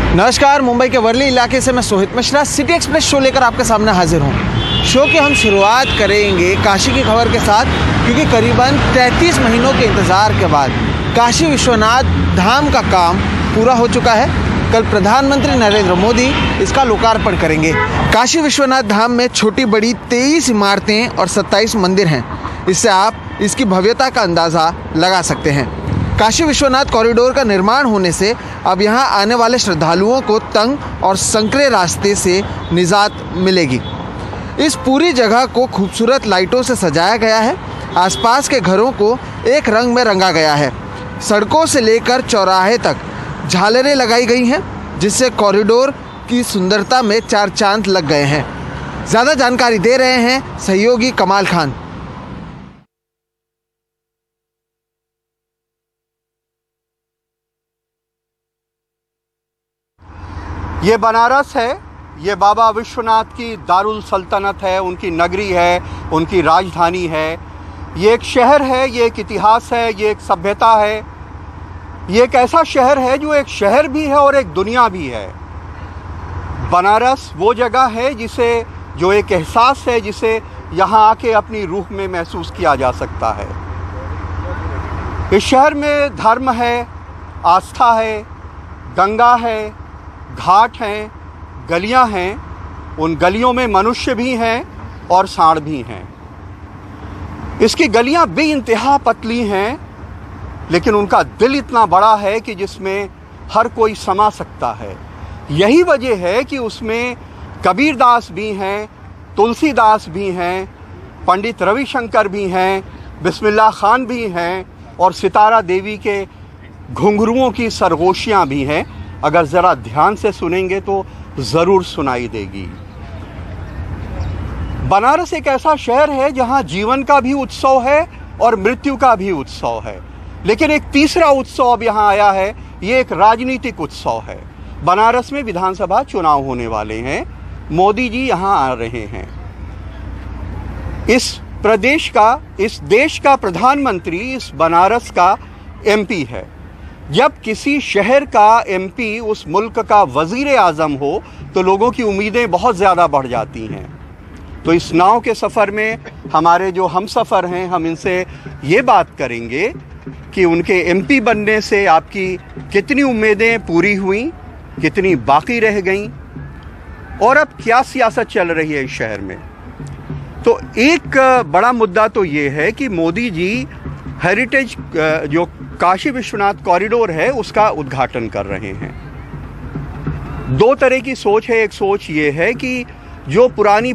नमस्कार, मुंबई के वर्ली इलाके से मैं Sohit Mishra city express show लेकर आपके सामने हाजिर हूँ। शो की हम शुरुआत करेंगे काशी की खबर के साथ, क्योंकि करीबन 33 महीनों के इंतज़ार के बाद काशी विश्वनाथ धाम का काम पूरा हो चुका है। कल प्रधानमंत्री नरेंद्र मोदी इसका लोकार्पण करेंगे। काशी विश्वनाथ धाम में छोटी बड़ी 23 इमारतें और 27 मंदिर हैं। इससे आप इसकी भव्यता का अंदाज़ा लगा सकते हैं। काशी विश्वनाथ कॉरिडोर का निर्माण होने से अब यहाँ आने वाले श्रद्धालुओं को तंग और संकरे रास्ते से निजात मिलेगी। इस पूरी जगह को खूबसूरत लाइटों से सजाया गया है। आसपास के घरों को एक रंग में रंगा गया है। सड़कों से लेकर चौराहे तक झालरें लगाई गई हैं, जिससे कॉरिडोर की सुंदरता में चार चांद लग गए हैं। ज़्यादा जानकारी दे रहे हैं सहयोगी कमाल खान। ये बनारस है, ये बाबा विश्वनाथ की दारुल सल्तनत है, उनकी नगरी है, उनकी राजधानी है। ये एक शहर है, ये एक इतिहास है, ये एक सभ्यता है। ये एक ऐसा शहर है जो एक शहर भी है और एक दुनिया भी है। बनारस वो जगह है जो एक एहसास है, जिसे यहाँ आके अपनी रूह में महसूस किया जा सकता है। इस शहर में धर्म है, आस्था है, गंगा है, घाट हैं, गलियां हैं। उन गलियों में मनुष्य भी हैं और सांड भी हैं। इसकी गलियां बेइंतहा पतली हैं, लेकिन उनका दिल इतना बड़ा है कि जिसमें हर कोई समा सकता है। यही वजह है कि उसमें कबीरदास भी हैं, तुलसीदास भी हैं, पंडित रविशंकर भी हैं, बिस्मिल्लाह खान भी हैं और सितारा देवी के घुंघरुओं की सरगोशियाँ भी हैं। अगर ज़रा ध्यान से सुनेंगे तो ज़रूर सुनाई देगी। बनारस एक ऐसा शहर है जहाँ जीवन का भी उत्सव है और मृत्यु का भी उत्सव है। लेकिन एक तीसरा उत्सव अब यहाँ आया है। ये एक राजनीतिक उत्सव है। बनारस में विधानसभा चुनाव होने वाले हैं। मोदी जी यहाँ आ रहे हैं। इस देश का प्रधानमंत्री इस बनारस का एमपी है। जब किसी शहर का एमपी उस मुल्क का वज़ीर आज़म हो तो लोगों की उम्मीदें बहुत ज़्यादा बढ़ जाती हैं। तो इस नाव के सफ़र में हमारे जो हम सफ़र हैं, हम इनसे ये बात करेंगे कि उनके एमपी बनने से आपकी कितनी उम्मीदें पूरी हुई, कितनी बाकी रह गईं और अब क्या सियासत चल रही है इस शहर में। तो एक बड़ा मुद्दा तो ये है कि मोदी जी हेरिटेज जो काशी विश्वनाथ कॉरिडोर है उसका उद्घाटन कर रहे हैं। दो तरह की सोच है। एक सोच ये है कि जो पुरानी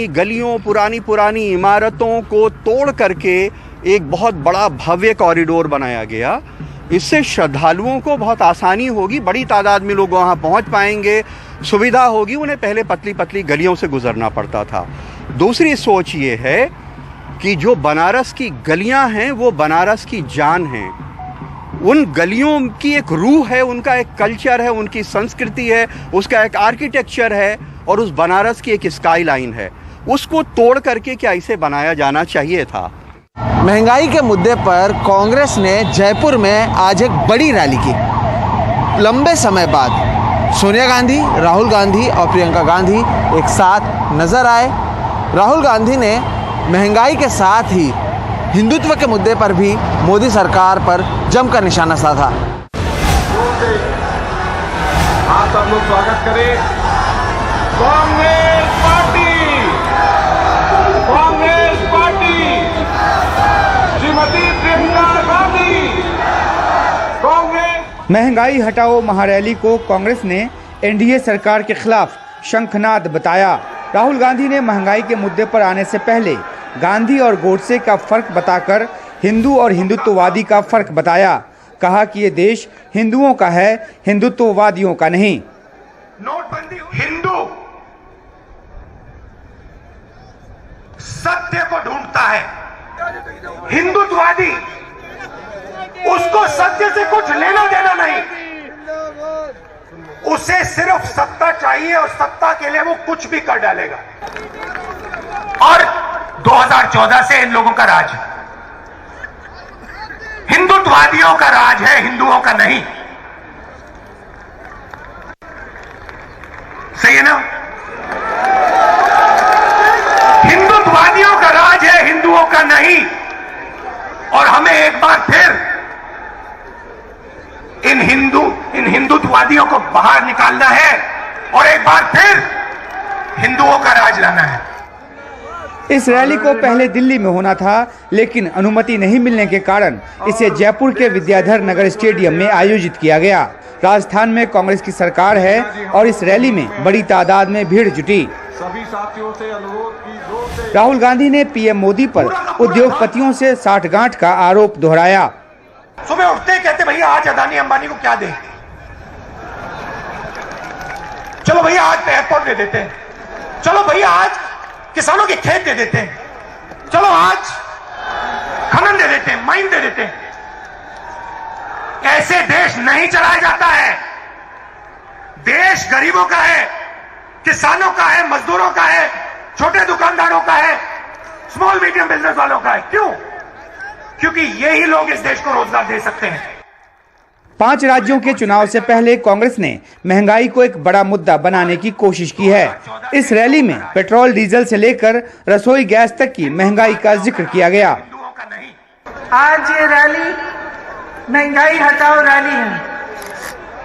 गलियों, पुरानी इमारतों को तोड़ करके एक बहुत बड़ा भव्य कॉरिडोर बनाया गया, इससे श्रद्धालुओं को बहुत आसानी होगी, बड़ी तादाद में लोग वहाँ पहुँच पाएंगे, सुविधा होगी। उन्हें पहले पतली गलियों से गुजरना पड़ता था। दूसरी सोच ये है कि जो बनारस की गलियाँ हैं वो बनारस की जान हैं। उन गलियों की एक रूह है, उनका एक कल्चर है, उनकी संस्कृति है, उसका एक आर्किटेक्चर है और उस बनारस की एक स्काई लाइन है। उसको तोड़ करके क्या इसे बनाया जाना चाहिए था। महंगाई के मुद्दे पर कांग्रेस ने जयपुर में आज एक बड़ी रैली की। लंबे समय बाद सोनिया गांधी, राहुल गांधी और प्रियंका गांधी एक साथ नजर आए। राहुल गांधी ने महंगाई के साथ ही हिंदुत्व के मुद्दे पर भी मोदी सरकार पर जमकर निशाना साधा। आप सब लोग स्वागत करें कांग्रेस पार्टी श्रीमती प्रियंका गांधी। कांग्रेस महंगाई हटाओ महारैली को कांग्रेस ने एनडीए सरकार के खिलाफ शंखनाद बताया। राहुल गांधी ने महंगाई के मुद्दे पर आने से पहले गांधी और गोडसे का फर्क बताकर हिंदू और हिंदुत्ववादी का फर्क बताया। कहा कि ये देश हिंदुओं का है, हिंदुत्ववादियों का नहीं। नोटबंदी हिंदू सत्य को ढूंढता है, हिंदुत्ववादी उसको सत्य से कुछ लेना देना नहीं, उसे सिर्फ सत्ता चाहिए और सत्ता के लिए वो कुछ भी कर डालेगा। और 2014 से इन लोगों का राज है, हिंदुत्ववादियों का राज है, हिंदुओं का नहीं। हिंदुत्ववादियों को बाहर निकालना है और एक बार फिर हिंदुओं का राज लाना है। इस रैली को पहले दिल्ली में होना था, लेकिन अनुमति नहीं मिलने के कारण इसे जयपुर के विद्याधर नगर स्टेडियम में आयोजित किया गया। राजस्थान में कांग्रेस की सरकार है और इस रैली में बड़ी तादाद में भीड़ जुटी। सभी साथियों से अनुरोध की जोर से राहुल गांधी ने पीएम मोदी पर उद्योगपतियों से साठगांठ का आरोप दोहराया। सुबह उठते ही कहते भैया आज अदानी अंबानी को क्या दें, चलो भैया आज एयरपोर्ट दे देते हैं, चलो भैया आज किसानों के खेत दे देते हैं, चलो आज खनन दे देते हैं, माइन दे देते हैं। ऐसे देश नहीं चलाया जाता है। देश गरीबों का है, किसानों का है, मजदूरों का है, छोटे दुकानदारों का है, स्मॉल मीडियम बिजनेस वालों का है। क्यों? क्योंकि यही लोग इस देश को रोजगार दे सकते हैं। 5 राज्यों के चुनाव से पहले कांग्रेस ने महंगाई को एक बड़ा मुद्दा बनाने की कोशिश की है। इस रैली में पेट्रोल डीजल से लेकर रसोई गैस तक की महंगाई का जिक्र किया गया। आज ये रैली महंगाई हटाओ रैली है।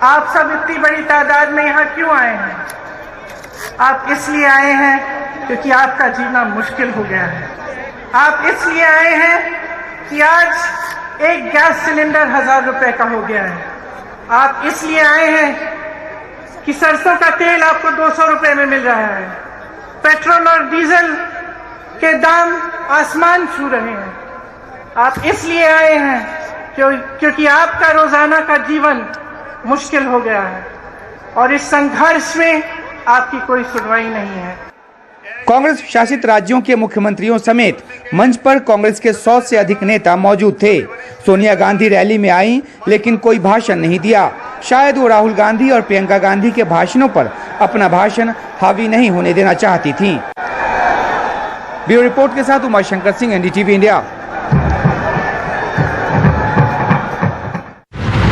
आप सब इतनी बड़ी तादाद में यहाँ क्यों आए हैं? आप इसलिए आए हैं क्योंकि आपका जीना मुश्किल हो गया है। आप इसलिए आए हैं कि आज एक गैस सिलेंडर 1000 रुपए का हो गया है। आप इसलिए आए हैं कि सरसों का तेल आपको 200 रुपए में मिल रहा है। पेट्रोल और डीजल के दाम आसमान छू रहे हैं। आप इसलिए आए हैं क्योंकि आपका रोजाना का जीवन मुश्किल हो गया है और इस संघर्ष में आपकी कोई सुनवाई नहीं है। कांग्रेस शासित राज्यों के मुख्यमंत्रियों समेत मंच पर कांग्रेस के 100 से अधिक नेता मौजूद थे। सोनिया गांधी रैली में आई, लेकिन कोई भाषण नहीं दिया। शायद वो राहुल गांधी और प्रियंका गांधी के भाषणों पर अपना भाषण हावी नहीं होने देना चाहती थीं। ब्यूरो रिपोर्ट के साथ उमाशंकर सिंह, एनडीटीवी इंडिया।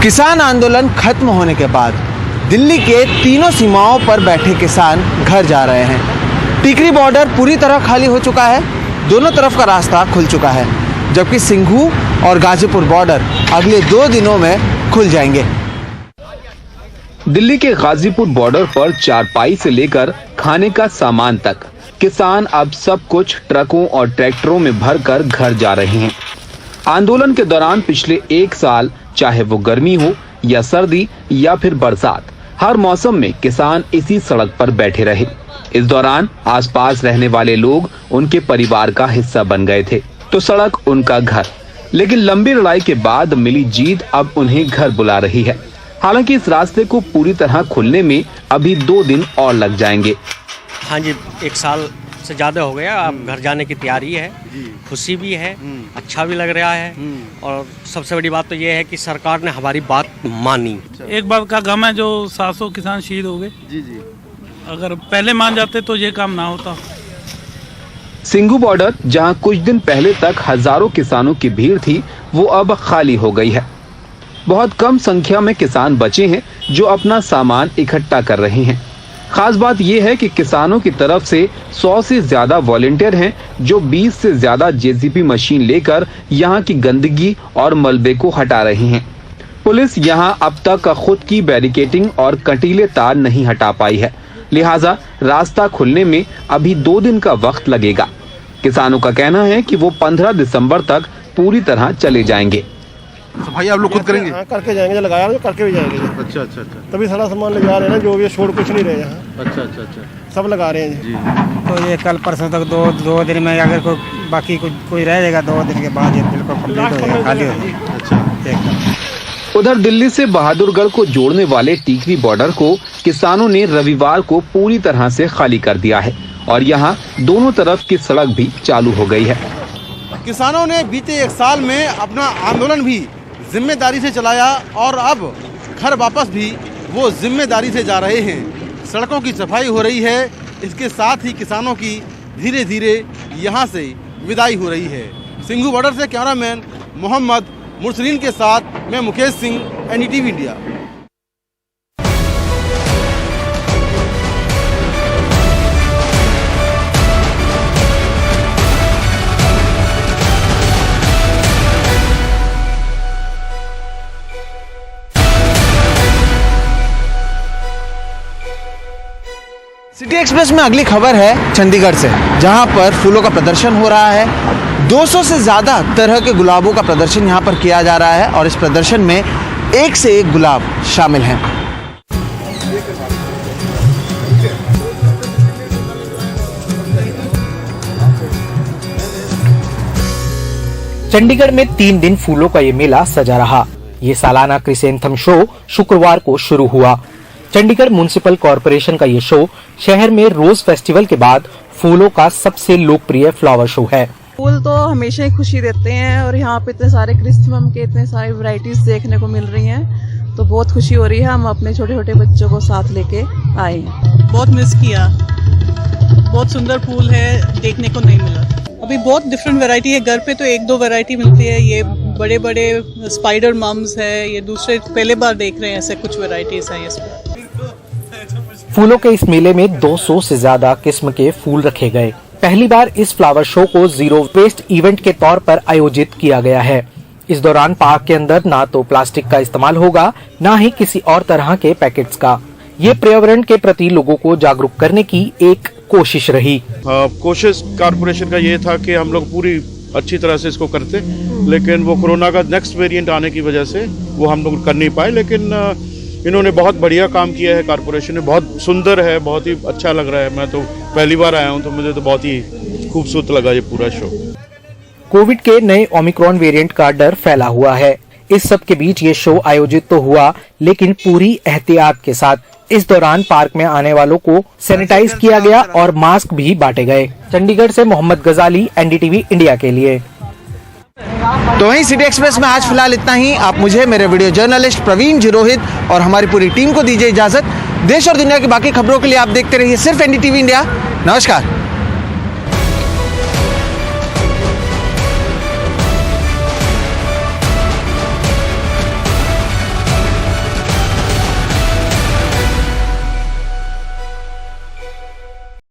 किसान आंदोलन खत्म होने के बाद दिल्ली के तीनों सीमाओं पर बैठे किसान घर जा रहे हैं। टिकरी बॉर्डर पूरी तरह खाली हो चुका है, दोनों तरफ का रास्ता खुल चुका है, जबकि सिंघू और गाजीपुर बॉर्डर अगले 2 दिनों में खुल जाएंगे। दिल्ली के गाजीपुर बॉर्डर पर चारपाई से लेकर खाने का सामान तक किसान अब सब कुछ ट्रकों और ट्रैक्टरों में भरकर घर जा रहे हैं। आंदोलन के दौरान पिछले 1 साल, चाहे वो गर्मी हो या सर्दी या फिर बरसात, हर मौसम में किसान इसी सड़क पर बैठे रहे। इस दौरान आसपास रहने वाले लोग उनके परिवार का हिस्सा बन गए थे, तो सड़क उनका घर। लेकिन लंबी लड़ाई के बाद मिली जीत अब उन्हें घर बुला रही है। हालांकि इस रास्ते को पूरी तरह खुलने में अभी 2 दिन और लग जाएंगे। हाँ जी, 1 साल से ज्यादा हो गया। अब घर जाने की तैयारी है, खुशी भी है, अच्छा भी लग रहा है और सबसे बड़ी बात तो ये है कि सरकार ने हमारी बात मानी। एक बात का गम है, जो 700 किसान शहीद हो गए। जी। अगर पहले मान जाते तो ये काम ना होता। सिंघू बॉर्डर, जहां कुछ दिन पहले तक हजारों किसानों की भीड़ थी, वो अब खाली हो गई है। बहुत कम संख्या में किसान बचे हैं जो अपना सामान इकट्ठा कर रहे हैं। खास बात यह है कि किसानों की तरफ से 100 से ज्यादा वॉलंटियर हैं जो 20 से ज्यादा जेसीबी मशीन लेकर यहां की गंदगी और मलबे को हटा रहे हैं। पुलिस यहां अब तक खुद की बैरिकेडिंग और कंटीले तार नहीं हटा पाई है, लिहाजा रास्ता खुलने में अभी 2 दिन का वक्त लगेगा। किसानों का कहना है कि वो 15 दिसंबर तक पूरी तरह चले जाएंगे। सफाई आप लोग खुद करेंगे? हाँ, करके जाएंगे, जो लगाया तो करके भी जाएंगे। अच्छा अच्छा अच्छा। तभी सारा सामान ले जा रहे हैं ना, जो भी छोड़ कुछ नहीं रहे यहाँ। अच्छा अच्छा अच्छा। सब लगा रहे हैं जी। तो ये कल परसों तक दो दिन में अगर बाकी कोई रह जाएगा, 2 दिन के बाद ये बिल्कुल कंप्लीट हो जाएगा, खाली हो जाएगा। अच्छा एकदम। उधर दिल्ली से बहादुरगढ़ को जोड़ने वाले टिकरी बॉर्डर को किसानों ने रविवार को पूरी तरह से खाली कर दिया है और यहाँ दोनों तरफ की सड़क भी चालू हो गई है। किसानों ने बीते 1 साल में अपना आंदोलन भी जिम्मेदारी से चलाया और अब घर वापस भी वो जिम्मेदारी से जा रहे हैं। सड़कों की सफाई हो रही है, इसके साथ ही किसानों की धीरे धीरे यहाँ से विदाई हो रही है। सिंघू बॉर्डर से कैमरामैन मोहम्मद मुरसलीन के साथ मैं Mukesh Singh, NDTV India. City express में अगली खबर है चंडीगढ़ से, जहां पर फूलों का प्रदर्शन हो रहा है। 200 से ज़्यादा तरह के गुलाबों का प्रदर्शन यहां पर किया जा रहा है और इस प्रदर्शन में एक से एक गुलाब शामिल हैं। चंडीगढ़ में 3 दिन फूलों का ये मेला सजा रहा। ये सालाना क्रिसेंथम शो शुक्रवार को शुरू हुआ। चंडीगढ़ म्युनिसिपल कॉरपोरेशन का ये शो शहर में रोज फेस्टिवल के बाद फूलों का सबसे लोकप्रिय फ्लावर शो है। फूल तो हमेशा ही खुशी देते हैं और यहाँ पे इतने सारे क्रिसमस के इतने सारी वैरायटीज देखने को मिल रही हैं, तो बहुत खुशी हो रही है। हम अपने छोटे छोटे बच्चों को साथ लेके आए हैं। बहुत मिस किया, बहुत सुंदर फूल है, देखने को नहीं मिला। अभी बहुत डिफरेंट वैरायटी है, घर पे तो 1-2 वैरायटी मिलती है। ये बड़े बड़े स्पाइडर मम्स है, ये दूसरे पहले बार देख रहे हैं, ऐसे कुछ वैरायटीज हैं इसमें। फूलों के इस मेले में 200 से ज्यादा किस्म के फूल रखे गए। पहली बार इस फ्लावर शो को जीरो वेस्ट इवेंट के तौर पर आयोजित किया गया है। इस दौरान पार्क के अंदर ना तो प्लास्टिक का इस्तेमाल होगा, ना ही किसी और तरह के पैकेट्स का। ये पर्यावरण के प्रति लोगों को जागरूक करने की एक कोशिश रही। कोशिश कारपोरेशन का ये था कि हम लोग पूरी अच्छी तरह से इसको करते, लेकिन वो कोरोना का नेक्स्ट वेरिएंट आने की वजह से वो हम लोग कर नहीं पाए। लेकिन इन्होंने बहुत बढ़िया काम किया है, कारपोरेशन ने। बहुत सुंदर है, बहुत ही अच्छा लग रहा है। मैं तो पहली बार आया हूँ, तो मुझे तो बहुत ही खूबसूरत लगा ये पूरा शो। कोविड के नए ओमिक्रॉन वेरिएंट का डर फैला हुआ है। इस सब के बीच ये शो आयोजित तो हुआ, लेकिन पूरी एहतियात के साथ। इस दौरान पार्क में आने वालों को सैनिटाइज किया गया और मास्क भी बांटे गए। चंडीगढ़ से मोहम्मद गजाली, एनडीटीवी इंडिया के लिए। तो वहीं सिटी एक्सप्रेस में आज फिलहाल इतना ही। आप मुझे, मेरे वीडियो जर्नलिस्ट प्रवीण जिरोहित और हमारी पूरी टीम को दीजिए इजाजत। देश और दुनिया की बाकी खबरों के लिए आप देखते रहिए सिर्फ एनडीटीवी इंडिया। नमस्कार।